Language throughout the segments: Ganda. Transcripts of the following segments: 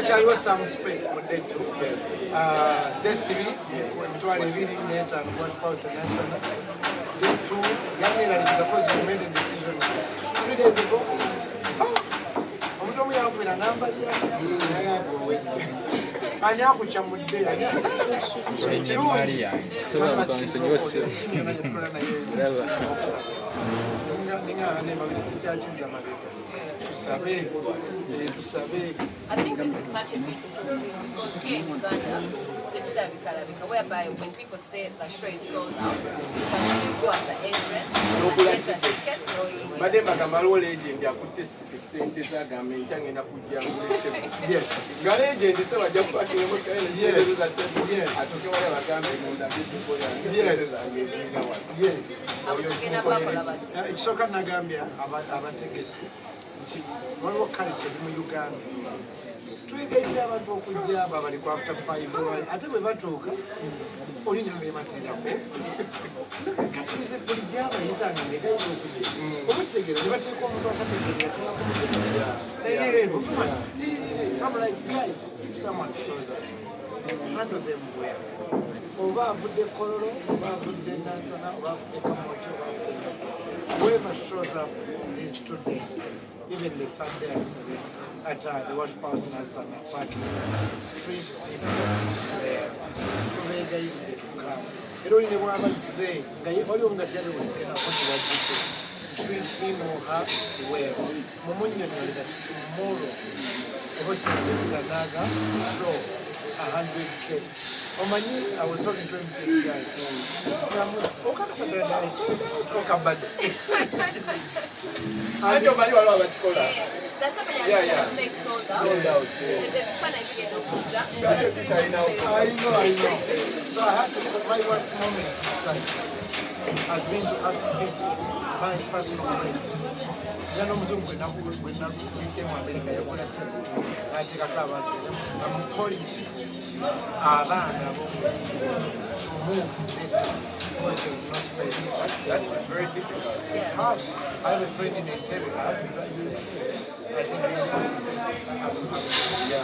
wakyaliwo some space for day 2. Day 3 emitwalo 2.5 n'ensana. Day 2 yanneeraliza because we made a decision 3 days ago. Omuntu omu yankubira n'ambalira ani akukyamudde ekirungi I think this is such a beautiful thing because here in Uganda, whereby when people say the show is sold out, you can still go at the entrance and get a ticket. Madam Magamalo legend, I put this sente zagamba nkyangenda kujja nguleke. Yes. Nga legend so wajja kupakinga moto ene zero za table. Yes. Atoke wale bagambe munda bibo ya. Yes. Yes. Abusugena bakola bati. Ekisooka nagambya abategesi nti waliwo culture mu Uganda. Twegerera abantu okujja abo abali ku after 5 ate bwe batuuka olina beematirako kati nze buli gyaba yitanga negaira okujja oba kitegeera ne bateeka omuntu akategeera some like guys if someone shows up handle them well oba avudde kololo oba avudde nansana oba avudde kamoki oba avudde whoever shows up these 2 days even the third day at the wash house in Asana parking, treat people there. To make a come. You don't even want to say, treat him or her well. Momunya that tomorrow, there is another show, 100K. I was talking to him today, guys. Talk about it. I don't know what to call it. That's something I say sold out. I know. So I had to, my worst moment this time has been to ask people, my personal friends. Yano mzungu when America yakola table. I take a car I'm calling Alana to move to Beta because there's no space. That's very difficult. It's hard. I have a friend in Entebbe. I have to drive you there. I think it's important. Yeah.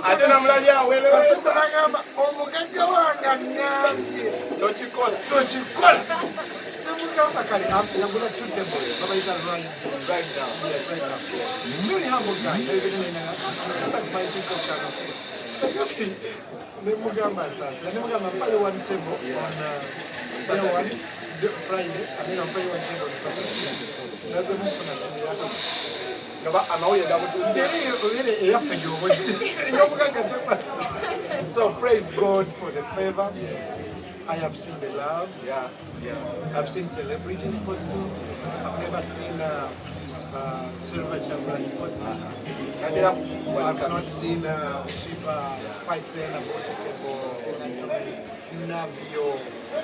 Ate namulali awere nagamba omugagga wange annambye tokikola nemugamba kale nagula tutable babayita right now. Very humble guy. Nemugamba sasa nemugamba mpale one table on Friday and then I'm paying one table on Saturday. That's a move for So praise God for the favor. I have seen the love. I've seen celebrities posting. I've never seen Silver Chamberlain posting. I've not seen Shiva Spice Then abotodde, Navio.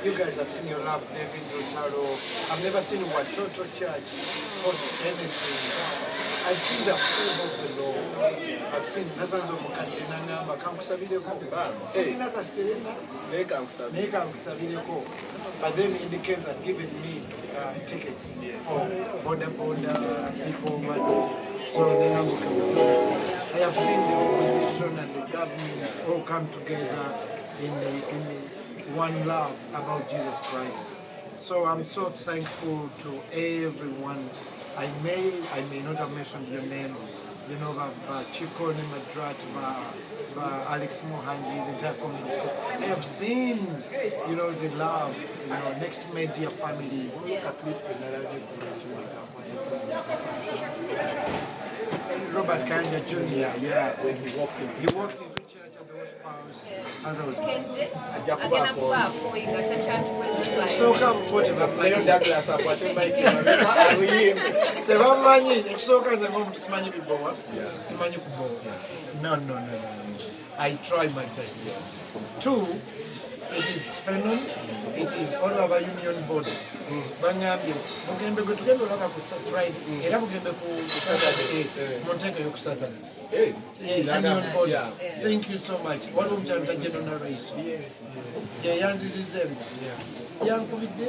You guys have seen your love, David Rotaro. I've never seen Watoto Church post anything. I've seen the favor of the Lord. I've seen Nasanzo Mukandina Namba, Kankusabideko, Selina Selena, Kankusabideko. But then indicates that giving me tickets for border people. So they have I have seen the opposition and the government all come together in one love about Jesus Christ. So I'm so thankful to everyone. I may not have mentioned your name, you know, but Chiko Madrat, Alex Mohanji, the entire community. I have seen, you know, the love, you know, Next Media family. Robert Kanja Jr., when he walked into church at the worship house as I was so come put him up. No. I try my best. 2, it is Fenon, it is all of our union board. Bangambye, mugembe gwe tugenda olaba ku Friday, era mugembe ku Saturday, Montego yoku Saturday. Union board. Thank you so much. Waliwo omukyalo tajjeno na race. Yanzizizembe. Yankubidde,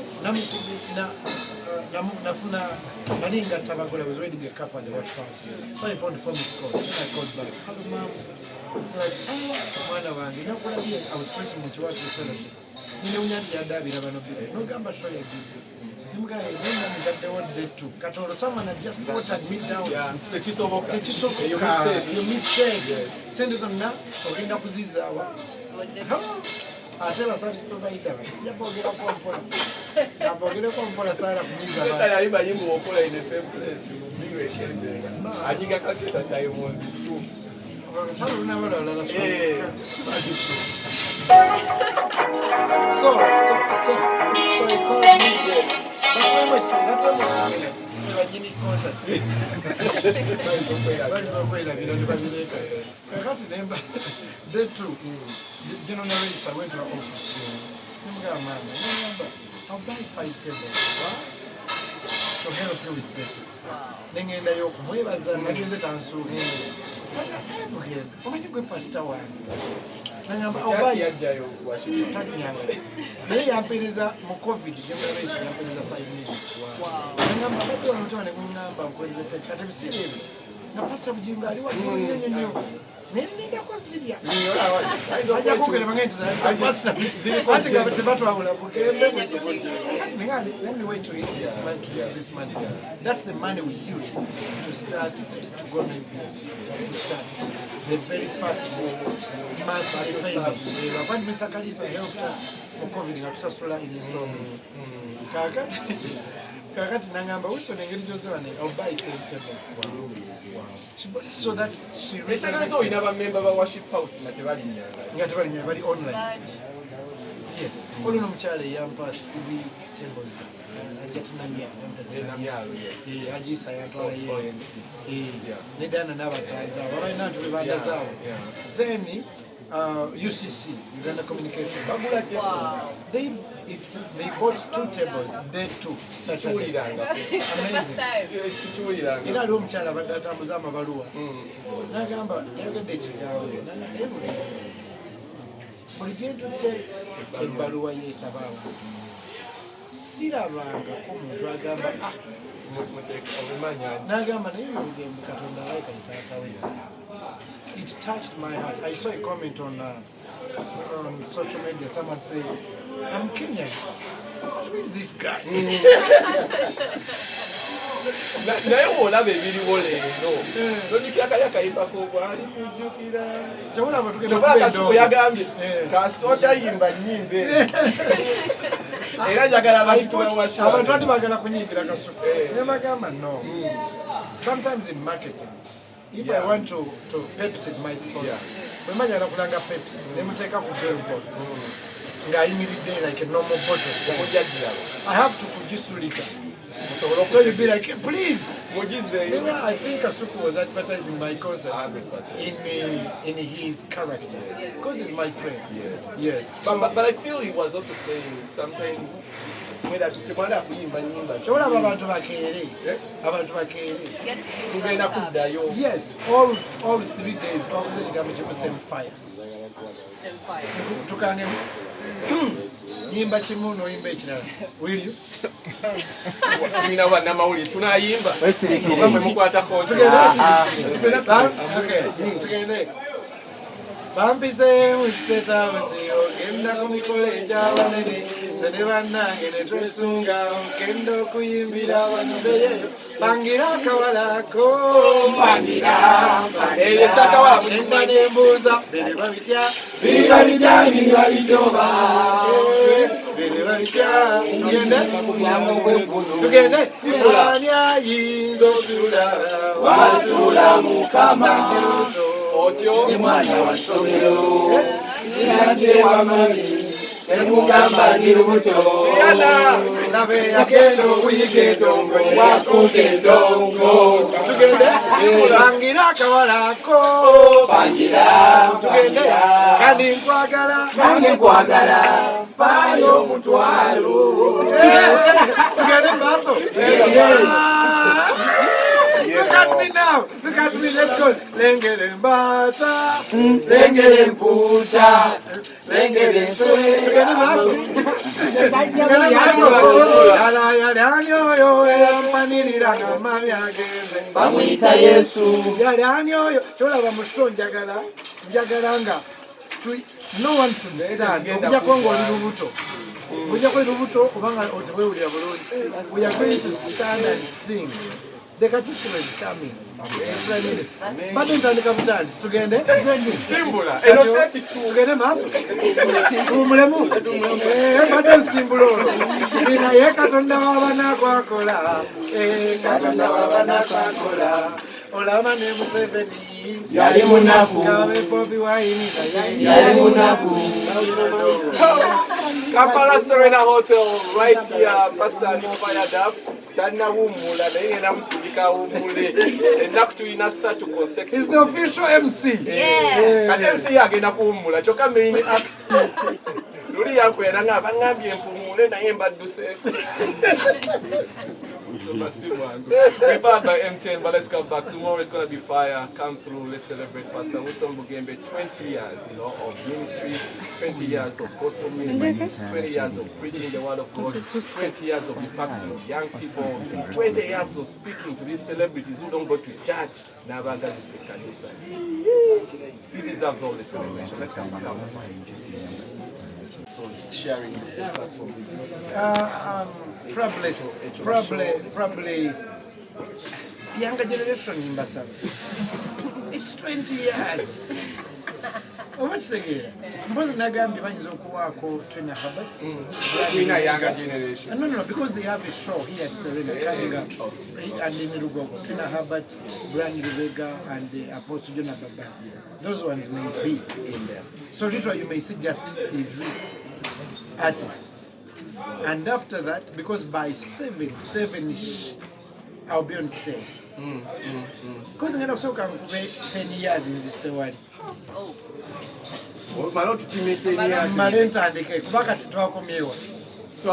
nafuna malinga tabagola was ready to get cup on the watch house. So I found the phone is called. Then I called back. Hello, mom. Like, mwana wange, nakulabye, I was preaching with you at the fellowship. Nine unyandi ya dabi na banobile. No gamba show ya bibi. Nimugaye, nina mgaddewo day 2. Katolo, someone had just watered me down. Yeah, tekisoboka. You mistake. Send it on now. Ogenda kuzizawa. Ate la service provider. Yapogera kwa mpola. Napogera kwa mpola sana kumiza bana. Sasa yaliba yimbo okola in the same place. Biwe shende. Ajiga kati ta diamonds tu. Chalo unabona la show. So I called me. But when Vagini concert. Day 2, General Race, I went to the office. I'll buy 5 tables to help you with that. Then in the yoke, where was the magazine and so when you go past our I'll buy a jail. They are paid as a COVID generation, I'm paid as a 5 minutes. Wow. And I'm not going to number when they said, I've seen him. Now, pass up Jim, I want to Nenda kwa Syria. Haja kugenda mangenza. Let me wait to eat this money. That's the money we use to start to go and to start the very first month payment. When Mr. Kalisa helped us for COVID, ngatusasula in installments. Kakati nangamba ucho nengeri Josephine, I'll buy 10 tables. So that's she really. So we never member of worship house, Matevali online. Yes. All of Charlie Yampa three tables. I get Namia. Ajisa Yatola. Nedana Navataza. Right now to Rivadazao. Then UCC, Uganda Communication. Wow. They bought 2 tables, day 2, Saturday. Amazing. Ina room chala badata muzama barua. Nagamba yagende chigawe. Muligenda tute ebaluwa yesabawo. Sirabanga ko muntu agamba nagamba naye mugembe Katonda alayika ntakawe. It touched my heart. I saw a comment on social media. Someone said, I'm Kenyan. Who is this guy? No. Sometimes in marketing, if I want to Pepsi is my sponsor. When I kulanga Pepsi, let me take up a billboard. Immediately like a normal bottle. I have to produce liquor. So you'd be like, please. I think Kasuku was advertising my concert in his character. Because he's my friend. Yes. So, but I feel he was also saying sometimes abantu bakere yes, all 3 days twakoze ekigambo kyo same fire tukange yimba kimu noyimba ekirala will you mina bana mawuli tunayimba bamwe mukwata konti tugende bambize musteta ogenda kumikole jabanene Zenevanange netwesunga okendo kuyimbira banobeye pangira kawalako pangira eyo chakawala muchimba nembuza biriba bitya biriba bitoba biriba bitya tugende anya yinzo tula wasula mukama otyo ni mwana wa somero yanje wa mami Emugamba girubuto nabe yakendo kuyike dongo wakute dongo tugende bangira kawalako bangira tugende kandi nkwagala Payo mutwalo. Together, Basso. Look at me now. Look at me. Let's go. Lengere mbata, lengere mputa, lengere swe. Together, Basso. Together, Basso. Yala yala yo yampanilira kama myageze. Bamwita Yesu. Yala yo. Chola bamusho njagalanga. No one should stand. Ojja kongo lirubuto. Ojja ko lirubuto kubanga otewulira bulungi. We are going to stand and sing. The cathedral is coming. Prime Minister. Bado ntandika butandisi tugende. Simbula. Tugende maaso. Tumulemu. Bado nsimbula olwo. Nina ye Katonda w'abaana kwakola. Katonda w'abaana kwakola. Olaba ne Museveni. Yali munaku. Kabe Bobi Wine. Yali munaku. Kampala Serena Hotel right here. Pastor Ali fired up. Tana wumula na yeye namusindika wumule. Enaku tuina start to consecutive. He's the official MC. Yeah. Kati MC agenda kuwumula kyokka main act. Luli yakwera nga bangambye empumule naye mbadduse. Remember M10, but let's come back. Tomorrow it's going to be fire. Come through. Let's celebrate Pastor Wilson Bugembe. 20 years, of ministry, 20 years of gospel music, 20 years of preaching the word of God, 20 years of impacting young people, 20 years of speaking to these celebrities who don't go to church. He deserves all the celebration. Let's come back out of fire. So sharing the same platform. Probably younger generation in Basel. It's 20 years. How much they get? Because Nagambi is Okuako Trina Habit. Trina younger generation. No, because they have a show here at Serena coming up. And in Urugo, Trina Habit, Brandy Vega, and the Apostle Jonah Baba. Those ones may be in there. So literally you may see just the three artists. And after that, because by 7-ish, I'll be on stage. Because I'm also 10 years in this one. Oh. Malenta andike kubaka titwakomyewa.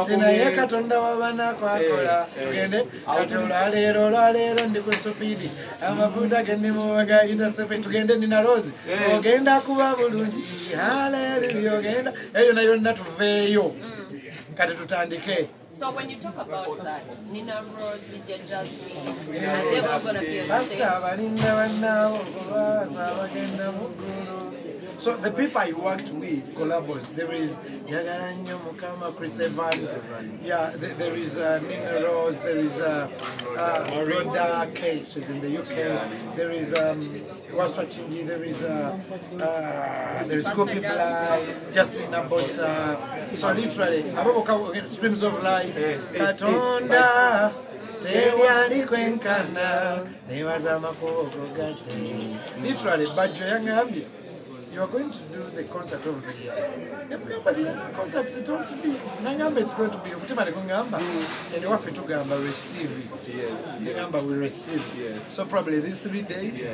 Tena ye Katonda w'abaana kwakola. Tugende kati olwaleero ndi ku supidi. Amafuta gendimuwaga intercept tugende nina Rose. Ogenda kuba bulungi. Hallelujah ogenda. Eyo nayo natuveeyo. Kati tutandike. So when you talk about that, Nina Rose, DJ Jasmine, are they all going to be on stage? So the people I worked with, collabos, there is Yagaranyo Mukama, Chris Evans, yeah, there is Nina Rose, there is Rhoda Kate, she's in the UK, there is Waswachingi, there is Kopi Bly, Justin Nabosa, so literally, streams of life, Katonda, Teliani Kwenkana, Nevaza Makoko Gate, literally, Badjo Yangambi. You are going to do the concert over the year. Remember the concerts it also be. Nangamba is going to be Utimari Kungamba and you have to Gamba receive it. Yes. Nangamba will receive it. Yes. So probably these 3 days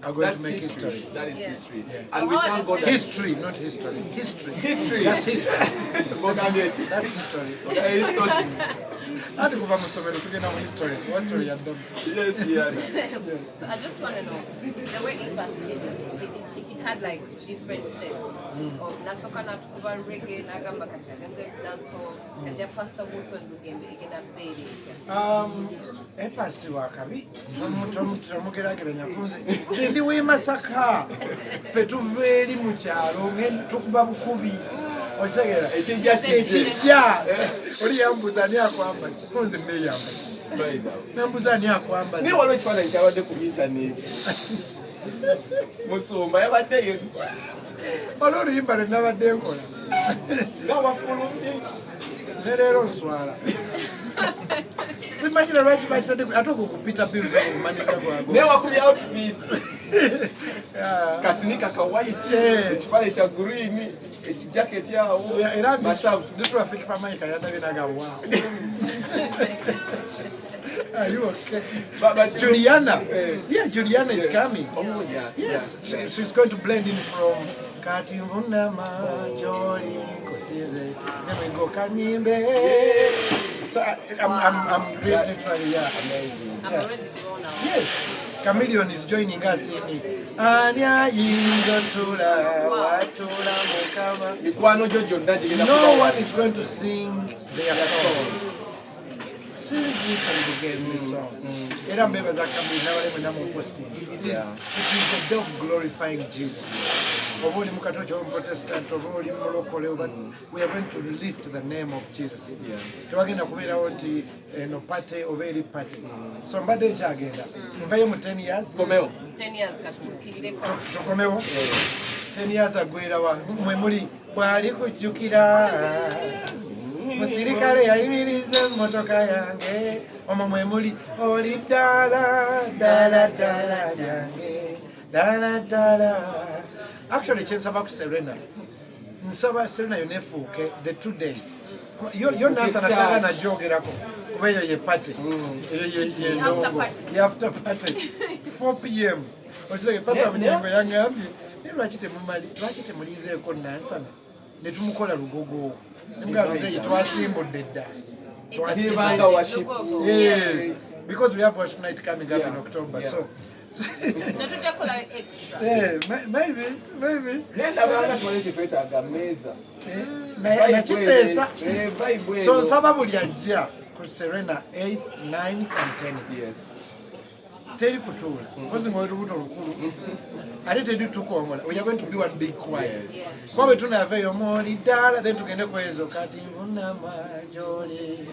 are going to make history. That is history. Yes. And we thank God that history, not history. History. History. That's history. That's history. History. What story you have done? Yes, yeah. So I just want to know, the way it was it had like different sets of Nasoka Natukuba reggae, Nagamba Kataganze dance hall, Katia Pastor Wilson Bugembe, again at Epasi wakabi, Tomukera Nyakunze, Ndi we masaka, Fetuveri Mucharo, Gen Tukuba Bukubi, or Segera, it is just Oriambuzania Kwamba, Kunze Mayam. Nambuzania Kwamba. Ni wale chwana nchawade kubiza ni Musumba yabadde olori imbale nabadde enkola nga wafulumye nerero nswala simanyira lwaki bakitadde ate okukupita biuza okumanika gwago ne wakuli outfit kasinika ka white ekipale kya green ekijaketi awo era traffic famaika yandabye nagawa. Are you okay? But Juliana, yeah, Juliana is coming. Oh, yeah. Yes, she's going to blend in from kati nvunama gy'oli nkusinze then we go kanyimbe. So I'm literally, yeah. Amazing. I'm already grown up. Yes, Chameleon is joining us in Anya Yindotula Watula Mukama. Mikwano gyo gyonna gigenda No kuba- one is going to sing their song. Sing it and begin the song. Era mbebaza Chameleon n'abalemu namuposting. It is a day of glorifying Jesus. Oba oli mu Katojo oba Protestant oba oli mulokole, but we are going to lift the name of Jesus. Tewagenda kubeerawo nti eno pate oba eri pate. So mbadde nkyagenda. Nvayo mu 10 years. Komeo. 10 years katukirireko. Tukomewo. 10 years agwera wa mwe muli bwali kujjukira musirikale yayimiriza emmotoka yange omwo mwe muli oli ddala ddala ddala yange ddala ddala. Actually kyensaba ku Serena, nsaba Serena yonna efuuke the 2 days. Yo nansa nasaga najjogerako kuba eyo ye party. Eyo ye ndongo. Ye after party. 4 p.m. Okirege pasa Bunyingo yangambye lwaki temulinzeeko nansana ne tumukola lugogo. Nemugambye twasimbudde dda. Twasibanga worship. Yeah, because we have worship night coming up in October. So Natujja kukola extra. yeah, maybe. Nenda banga twali kyetwetaaga mmeeza. Nakiteesa. Vibe eno. So nsaba buli ajja ku Serena 8th, 9th and 10th. Yes. Teri kutuula. Mpozi ng'oli lubuto lukulu. Ate teri tukomola. We are going to be one big choir. Kwa bwe tunaaveeyo mwoli ddala, then tugende ku ezo kati nvunama gy'oli.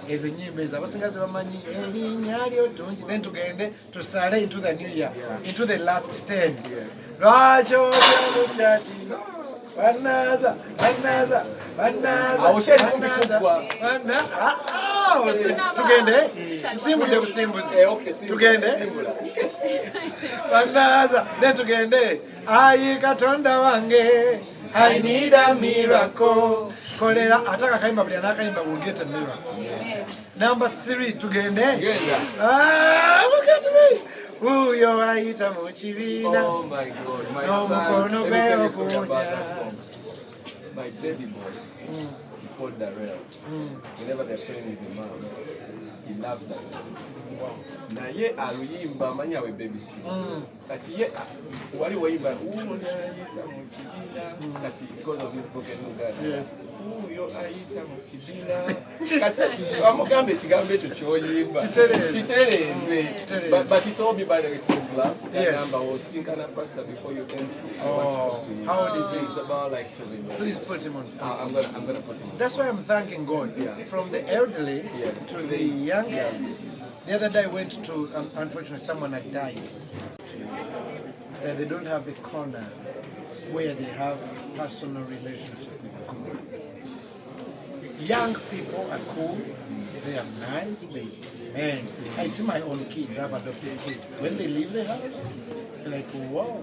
Ezo ennyimba ezo abasinga ze bamanyi erinnya lyo ddungi, then tugende tusale into the new year, into the last 10. Lwaki olya mu kyaki banaaza tugende nsimbudde busimbuzi tugende banaaza then tugende ayi katonda wange I need a miracle. Kolera ataka kaimba buli anakayimba will get a miracle. Number 3 tugende. Look at me. Uyo ayita mu kibiina. Oh my God, my N'omukono son. gwe Let me tell you something about okuwunya. that song. My baby boy is called Darrell. Whenever they're playing with him, he loves that song. Naye aluyimba amanyi awe baby sit. Kati ye wali wayimba uyo ayita mu kibiina. Kati because of his broken Luganda. Uyo ayita mu kibiina. Kati amugambe ekigambo ekyo ky'oyimba. Kitereeze. But he told me by the way since love. That number was thinking of pastor before you can see. Oh, how old is he? It's about like 7 years. Please put him on. I'm gonna put him. That's why I'm thanking God. From the elderly to the youngest. The other day I went to, unfortunately someone had died. They don't have a corner where they have personal relationship with God. Young people are cool, they are nice, I see my own kids, I have adopted kids. When they leave the house, they're like, wow,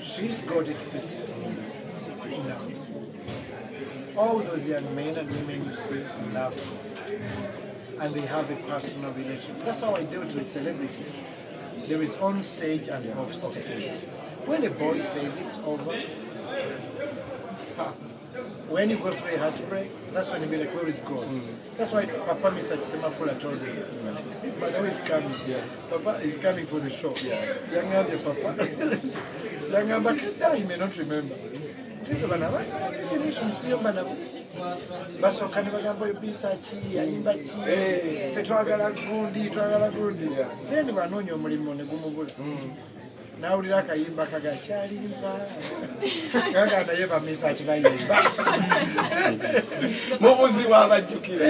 she's got it fixed. Now, all those young men and women you see love God. And they have a personal relationship. That's how I deal with celebrities. There is on stage and off stage. When a boy says it's over, when you go through a heartbreak, that's when you be like, where is God? That's why Papa Mr. Chisemapula told me, by the way, he's coming. Papa is coming for the show. Young Abby Papa. Young Abba, he may not remember. Basooka ne bagamba oyo biisa ki ayimba ki ffe twagala gundi then banoonya omulimu ne gumubula n'awulira akayimba kagakyalimba gaga naye bamiisa kibayimba mubuzibu abajjukira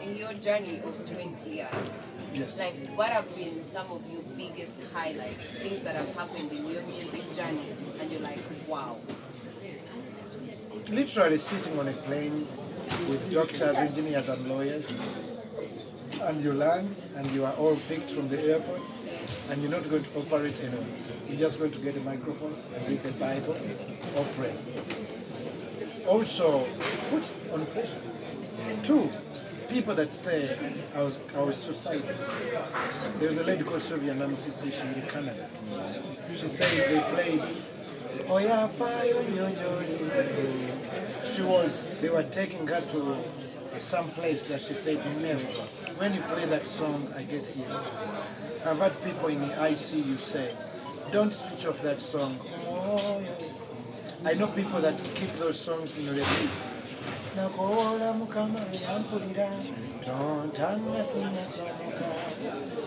In your journey of 20 years, like what have been some of your biggest highlights, things that have happened in your music journey and you're like, wow? Literally sitting on a plane with doctors, engineers and lawyers, and you land and you are all picked from the airport and you're not going to operate anyone. You're just going to get a microphone and read the Bible or pray. Also, put on pressure. 2, people that say I was suicidal. There was a lady called Sylvia Namisi, she's in Canada. She said they played Oh yeah, they were taking her to some place that she said, never. When you play that song, I get here. I've had people in the ICU say, don't switch off that song. Oh, yeah. I know people that keep those songs in repeat. Nakola mukama yampulira tontanga sina somoka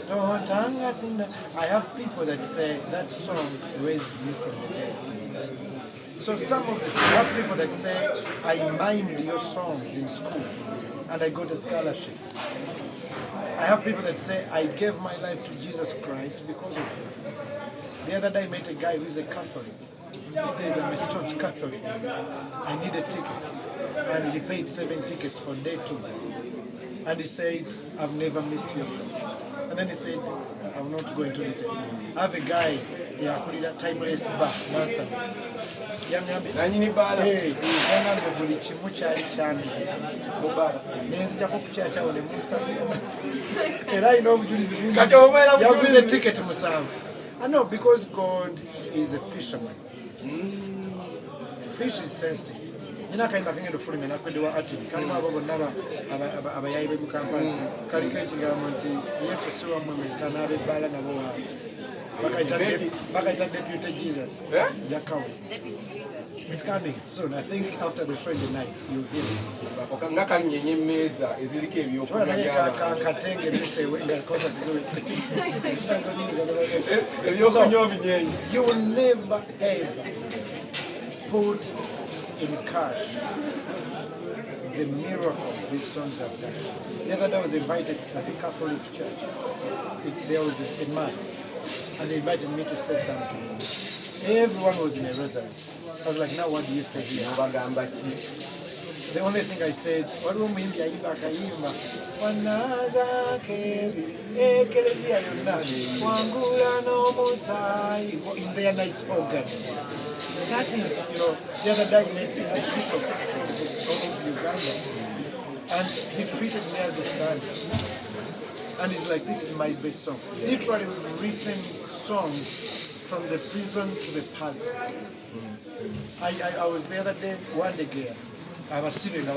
tontanga sina. I have people that say that song raised me from the dead. So I have people that say I mimed your songs in school and I got a scholarship. I have people that say I gave my life to Jesus Christ because of you. The other day I met a guy who is a Catholic. He says, I'm a staunch Catholic. I need a ticket. And he paid 7 tickets for day 2. And he said, I've never missed your show. And then he said, I'm not going to details. I have a guy, a timeless bar, Nansa. Buli kimu kyali kyambi nenzijako kukyakyawo ne munsabira era alina obujulizi yaguze tiketi 7. I know, because God is a fisherman. Fish is sensitive. Nina kaimba kengendo fulime nakwedewa ati kalimu abo bonna abayayi b'e Kampala kaliko ekigambo nti Yesu si wammwe mwekka n'ab'ebbaala nabo waabwe bakayita Deputy Jesus. Yakawe. It's coming soon. I think after the Friday night you'll hear it. So, you will never ever put in cash the miracle these songs have done. The other day I was invited at a Catholic church. There was a mass and they invited me to say something. Everyone was in a rosary. I was like, now what do you say here? The only thing I said, what do you mean? In their nice organ. That is, the other day I met the Bishop of Uganda, and he treated me as a son. And he's like, this is my best song. Literally, we've written songs from the prison to the palace. I was the other day, one day, I was singing,